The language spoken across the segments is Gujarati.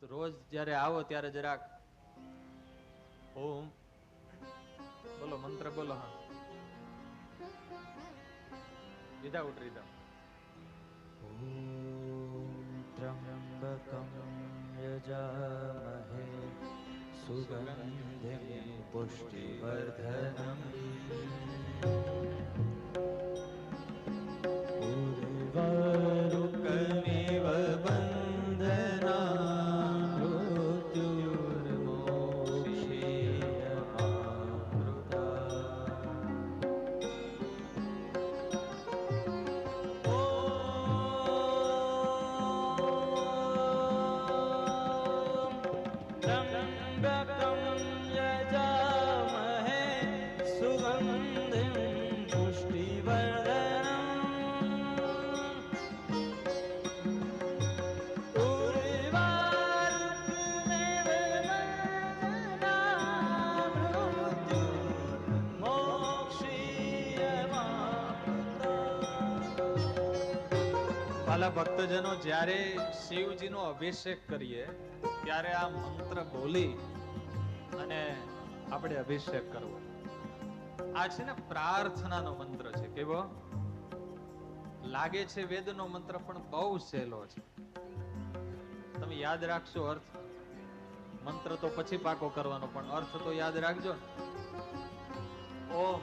તો રોજ જ્યારે આવો ત્યારે જરાક ઓમ બોલો, મંત્ર બોલો. હા, વિધાઉટ રીધમ. ત્ર્યંબકમ યજામહે સુગંધિમ પુષ્ટિવર્ધનમ ઉર્વારુકમિવ બંધના મૃત્યુર્મોક્ષીયમામૃતા. त्र्यंबकं यजामहे सुगंधिं पुष्टिवर्धनम् उर्वारुकमिव बन्धनात् मृत्युर्मोक्षीयमामृतात्. વાલા ભક્તજનો, જ્યારે શિવજીનો અભિષેક કરીએ ત્યારે આ મંત્ર બોલી અને આપણે અભિષેક કરવો. આ છે ને પ્રાર્થનાનો મંત્ર છે. કેવો લાગે છે? વેદનો મંત્ર પણ બહુ સહેલો છે. તમે યાદ રાખશો અર્થ. મંત્ર તો પછી પાકો કરવાનો, પણ અર્થ તો યાદ રાખજો ને. ઓમ.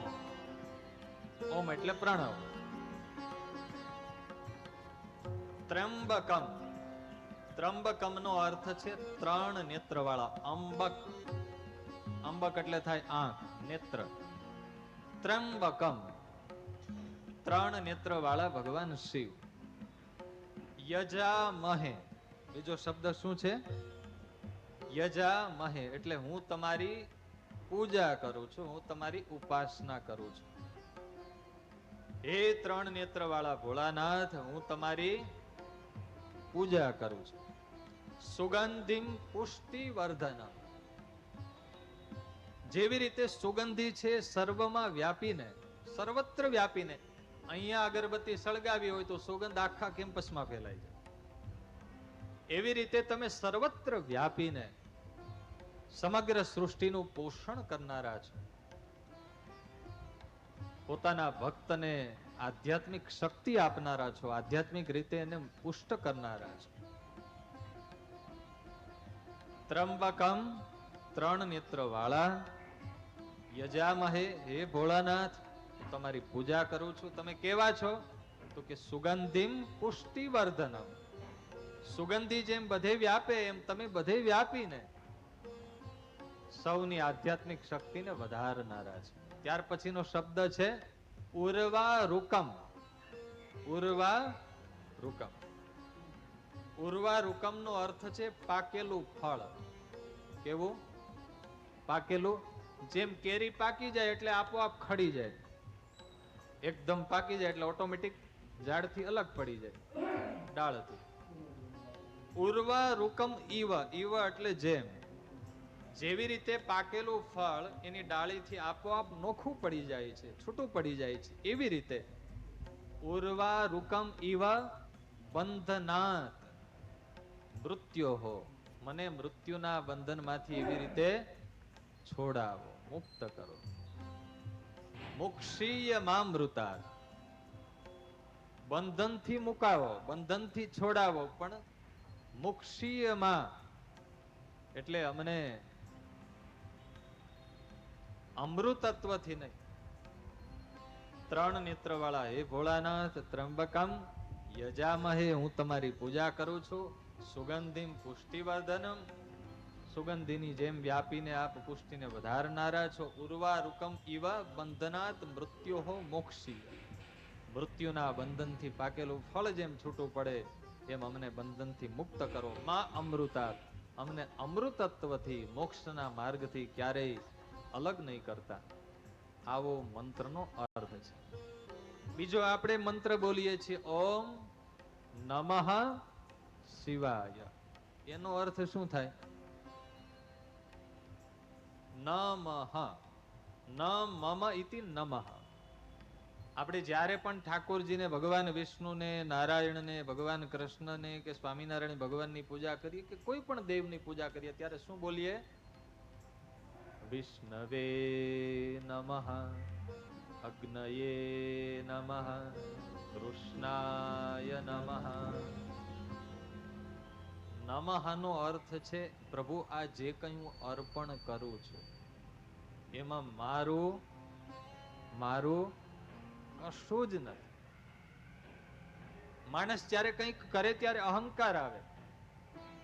ઓમ એટલે પ્રણવ. ત્ર્યંબકમ. ત્રંબકમ નો અર્થ છે ત્રણ નેત્ર વાળા. અંબક. અંબક એટલે થાય આંખ, નેત્ર. ત્રંબકમ, ત્રણ નેત્ર વાળા ભગવાન શિવ. યજામહે, બીજો શબ્દ શું છે? યજામહે એટલે હું તમારી પૂજા કરું છું, હું તમારી ઉપાસના કરું છું. હે ત્રણ નેત્ર વાળા ભોળાનાથ, હું તમારી પૂજા કરું છું. સુગંધિમ પુષ્ટિવર્ધનમ, જેવી રીતે સુગંધી છે સર્વમાં વ્યાપીને, સર્વત્ર વ્યાપીને. અહીંયા અગરબત્તી સળગાવી હોય તો સુગંધ આખા કેમ્પસમાં ફેલાય જાય. એવી રીતે તમે સર્વત્ર વ્યાપીને સમગ્ર સૃષ્ટિનું પોષણ કરનારા છો. પોતાના ભક્તને આધ્યાત્મિક શક્તિ આપનારા છો, આધ્યાત્મિક રીતે એને પુષ્ટ કરનારા છો. ત્રંબકમ, ત્રણ નેત્ર વાળા. યજામહે, હે ભોળાનાથ, હું તમારી પૂજા કરું છું. તમે કેવા છો? તો કે સુગંધિમ પુષ્ટિવર્ધનમ, સુગંધી જેમ બધે વ્યાપે એમ તમે બધે વ્યાપીને સૌની આધ્યાત્મિક શક્તિને વધારનારા છે. ત્યાર પછીનો શબ્દ છે ઉર્વા રૂકમ. ઉર્વા રૂકમ. ઉર્વા રૂકમ નો અર્થ છે પાકેલું ફળ. કેવું? પાકેલું. જેમ કેરી પાકી જાય એટલે આપોઆપ ખડી જાય, એકદમ પાકી જાય એટલે ઓટોમેટિક ઝાડથી અલગ પડી જાય, ડાળથી. ઉર્વા રૂકમ ઈવ. ઈવ એટલે જેમ. જેવી રીતે પાકેલું ફળ એની ડાળીથી આપોઆપ નોખું પડી જાય છે, છૂટું પડી જાય છે, એવી રીતે ઉર્વા રૂકમ ઈવ બંધનાત મૃત્યોહો, મને મૃત્યુના બંધનમાંથી એવી રીતે છોડાવો, મુક્ત કરો. મોક્ષીય મામૃતા, બંધનથી મુકાવો, બંધનથી છોડાવો, પણ મોક્ષીયમાં એટલે અમને અમૃતત્વથી નહીં. ત્રણ નેત્ર વાળા હે ભોળાનાથ, ત્રંબકમ યજામહે, હું તમારી પૂજા કરું છું. સુગંધિમ પુષ્ટિવર્ધનમ, સુગંધીની જેમ વ્યાપીને આપ પુષ્ટિને વધારનારા છો. ઉર્વા રૂકમ ઇવ બંધનાત મૃત્યોહો મોક્ષીય, મૃત્યુના બંધનથી પાકેલું ફળ જેમ છૂટું પડે એમ અમને બંધનથી મુક્ત કરો. માં અમૃતાત, અમને અમૃતત્વથી મોક્ષના માર્ગથી ક્યારેય અલગ નહીં કરતા. આવો મંત્રનો અર્થ છે. બીજો આપણે મંત્ર બોલીએ છીએ ઓમ નમઃ શિવાય. એનો અર્થ શું થાય? નમઃ, ન મમ ઇતિ નમઃ. આપણે જ્યારે પણ ઠાકોરજીને, ભગવાન વિષ્ણુને, નારાયણને, ભગવાન કૃષ્ણને કે સ્વામિનારાયણ ભગવાનની પૂજા કરીએ કે કોઈ પણ દેવની પૂજા કરીએ ત્યારે શું બોલીએ? વિષ્ણવે નમઃ, અગ્નયે નમઃ, કૃષ્ણાય નમઃ. નમઃ નો અર્થ છે પ્રભુ આ જે કંઈ હું અર્પણ કરું છું એમાં મારું કશું જ નથી. માણસ જ્યારે કંઈક કરે ત્યારે અહંકાર આવે.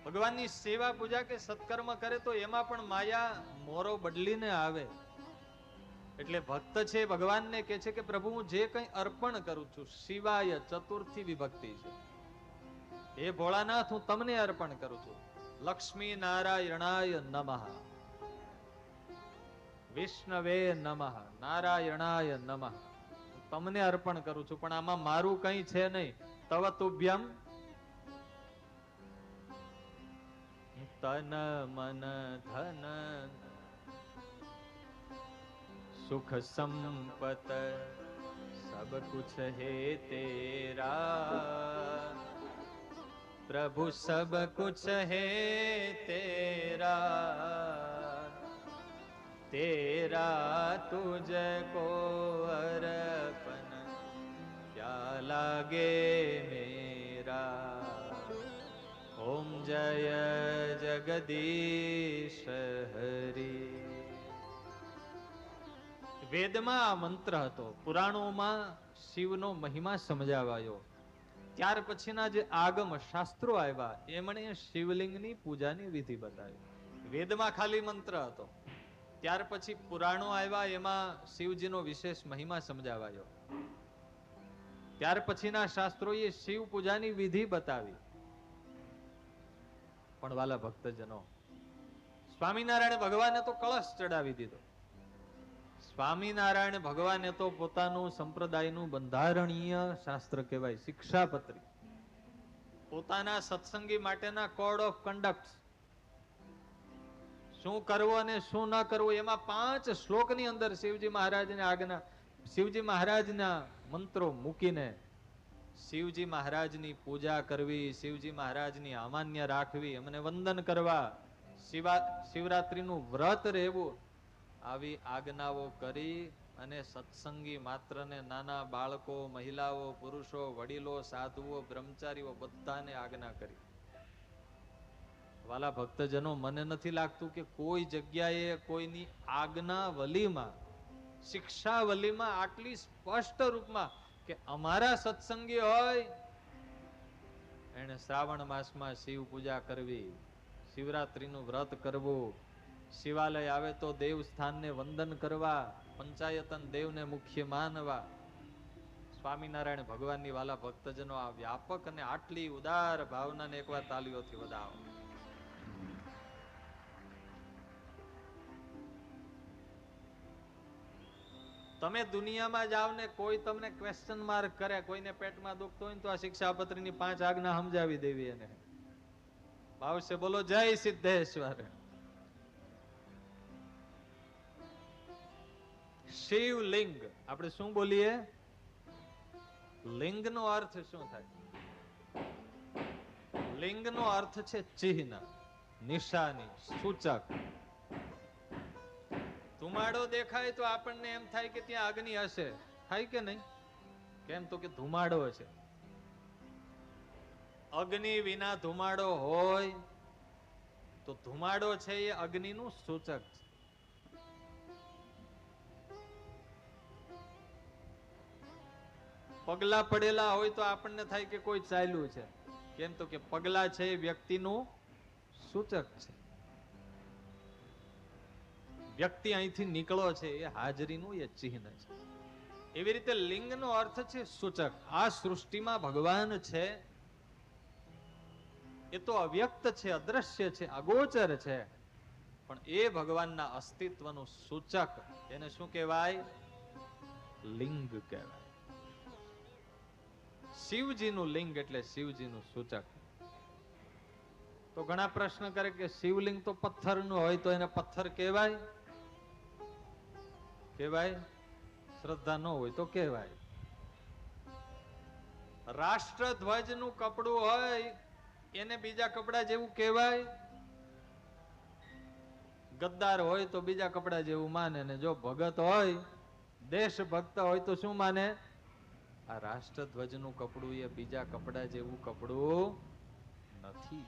ભગવાનની સેવા પૂજા કે સત્કર્મ કરે તો એમાં પણ માયા મોરો બદલીને આવે. એટલે ભક્ત છે ભગવાનને કહે છે કે પ્રભુ હું જે કંઈ અર્પણ કરું છું, શિવાય ચતુર્થી વિભક્તિ છે, હે ભોળાનાથ હું તમને અર્પણ કરું છું. લક્ષ્મી નારાયણાય નમઃ, વિષ્ણવે નમઃ, નારાયણાય નમઃ. તમને અર્પણ કરું છું પણ આમાં મારું કંઈ છે નહીં. તવ તુભ્યમ તન મન ધન સુખ સંપત સબ કુછ હે તેરા, પ્રભુ સબ કુછ હે તેરા, તેરા તુજકો અર્પણ ક્યા લાગે મેરા. ઓમ જય જગદીશ હરી. વેદમાં આ મંત્ર હતો, પુરાણોમાં શિવનો મહિમા સમજાવાયો. ત્યાર પછીના જે આગમ શાસ્ત્રો આવ્યા એમણે શિવલિંગની પૂજાની વિધિ બતાવી. વેદમાં ખાલી મંત્ર હતો, ત્યાર પછી પુરાણો આવ્યા, એમાં શિવજીનો વિશેષ મહિમા સમજાવાયો. ત્યાર પછીના શાસ્ત્રોએ શિવ પૂજાની વિધિ બતાવી. પણ વાલા ભક્તજનો, સ્વામિનારાયણ ભગવાને તો કળશ ચડાવી દીધો. સ્વામિનારાયણ ભગવાને તો પોતાનું સંપ્રદાયનું બંધારણીય શાસ્ત્ર કહેવાય, શિક્ષાપત્રી, પોતાના સત્સંગી માટેના કોડ ઓફ કન્ડક્ટ, શું કરવું અને શું ન કરવું, એમાં 5 શ્લોકની અંદર શિવજી મહારાજની આજ્ઞા, શિવજી મહારાજના મંત્રો મૂકીને શિવજી મહારાજની પૂજા કરવી, શિવજી મહારાજની અમાન્ય રાખવી, એમને વંદન કરવા, શિવરાત્રીનું વ્રત રહેવું, આવી આજ્ઞાઓ કરી અને સત્સંગી માત્રને, નાના બાળકો, મહિલાઓ, પુરુષો, વડીલો, સાધુઓ, બ્રહ્મચારીઓ બધાને આજ્ઞા કરી. વાલા ભક્તજનો, મને નથી લાગતું કે કોઈ જગ્યાએ કોઈની આજ્ઞાવલીમાં, શિક્ષાવલીમાં આટલી સ્પષ્ટ રૂપમાં કે અમારા સત્સંગી હોય એને શ્રાવણ માસમાં શિવ પૂજા કરવી, શિવરાત્રીનું વ્રત કરવું, શિવાલય આવે તો દેવસ્થાનને વંદન કરવા, પંચાયતન દેવને મુખ્ય માનવા. સ્વામિનારાયણ ભગવાનની વાલા ભક્તજનો આ વ્યાપક અને આટલી ઉદાર ભાવનાને એકવાર તાલીઓથી વધાવો. તમે દુનિયામાં જાઓ ને કોઈ તમને ક્વેશ્ચન માર્ક કરે, કોઈને પેટમાં દુખતો હોય ને તો આ શિક્ષાપત્રીની 5 આજ્ઞા સમજાવી દેવી એને. ભાવશે બોલો જય સિદ્ધેશ્વર. શિવલિંગ, આપણે શું બોલીએ? લિંગ નો અર્થ શું થાય? લિંગ નો અર્થ છે ચિહ્ન, નિશાની, સૂચક. ધુમાડો દેખાય તો આપણને એમ થાય કે ત્યાં અગ્નિ હશે, થાય કે નહીં? કેમ તો કે ધુમાડો છે. અગ્નિ વિના ધુમાડો હોય તો ધુમાડો છે એ અગ્નિનું સૂચક છે. પગલા પડેલા હોય તો આપણને થાય કે કોઈ ચાલ્યું છે, કેમ તો કે પગલા છે એ વ્યક્તિનું સૂચક છે. વ્યક્તિ અહીંથી નીકળો છે એ હાજરીનું એ ચિહ્ન છે. એવી રીતે લિંગનો અર્થ છે સૂચક. આ સૃષ્ટિમાં ભગવાન છે એ તો અવ્યક્ત છે, અદ્રશ્ય છે, અગોચર છે, પણ એ ભગવાનના અસ્તિત્વનું સૂચક, એને શું કહેવાય? લિંગ કહેવાય. શિવજીનું લિંગ એટલે શિવજીનું સૂચક. તો ઘણા પ્રશ્ન કરે કે શિવલિંગ તો પથ્થરનું હોય તો એને પથ્થર કહેવાય? કહેવાય. શ્રદ્ધા ન હોય તો કહેવાય. રાષ્ટ્રધ્વજ નું કપડું હોય એને બીજા કપડા જેવું કહેવાય? ગદ્દાર હોય તો બીજા કપડા જેવું માને, ને જો ભગત હોય, દેશભક્ત હોય તો શું માને? આ રાષ્ટ્રધ્વજ નું કપડું એ બીજા કપડા જેવું કપડું નથી.